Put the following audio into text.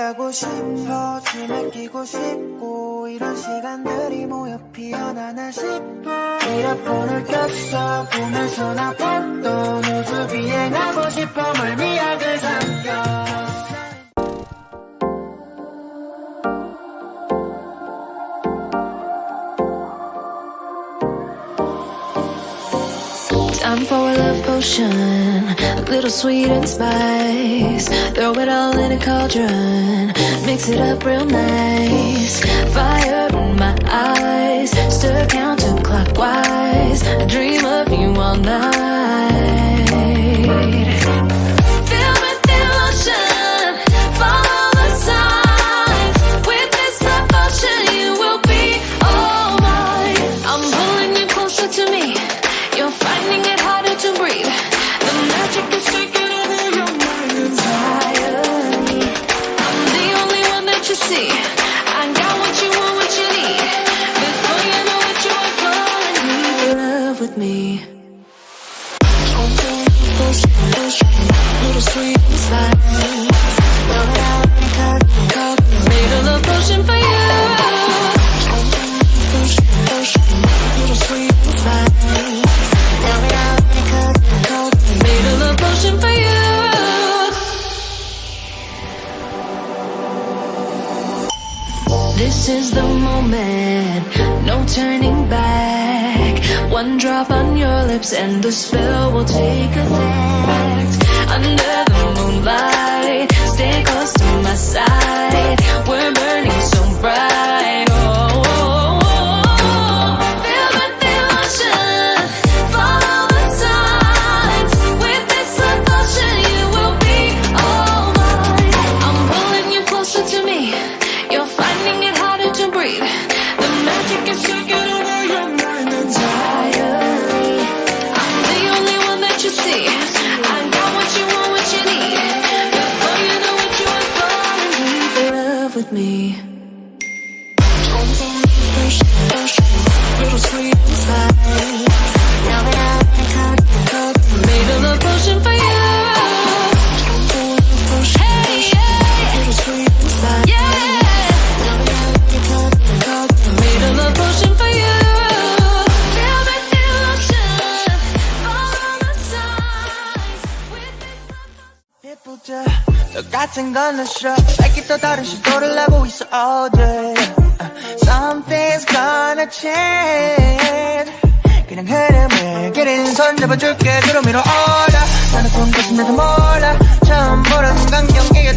가고 싶어 춤에 끼고 싶고 이런 시간들이 모여 피어나나 싶어 이어폰을 꼈어 꿈에서 나 봤던 우주 비행하고 싶어 멀미약을 삼켜 Time for a love potion, a little sweet and spice. Throw it all in a cauldron, mix it up real nice. Fire in my eyes, stir counterclockwise. I dream of you all night. Feel with the emotion, follow the signs. With this love potion, you will be all mine. I'm pulling you closer to me. You're finding it harder to breathe. The magic is taking over your mind entirely. I'm the only one that you see. I got what you want, what you need. Before you know it, you are falling in love with me. Little sweet inside. Made a love potion for you. Little sweet inside. Made a love potion for you. This is the moment, no turning back. One drop on your lips and the spell will take effect. Under the moonlight, stay close to my side. We're burning so bright. Oh, oh, oh, oh. Feel the emotion, follow the signs. With this love potion, you will be all mine. I'm pulling you closer to me. You're finding it harder to breathe. The magic is taking over your mind entirely. I'm the only one that you see. I got what you want, what you need. Before you know it, you are falling in love with me. Little sweet inside. Made a love potion for you. Hey, yeah. Little sweet inside. Yeah. Made a love potion for you. Feel the emotion, follow the signs. With this 예쁘자 똑같은 건 난 싫어 밝게 또 다른 시도를 하고 있어 all day Something's gonna change 그냥 흐름을 그린 손 잡아줄게 그로 밀어 올라 나는 꿈 꿨음 나도 몰라 처음 보는 광경에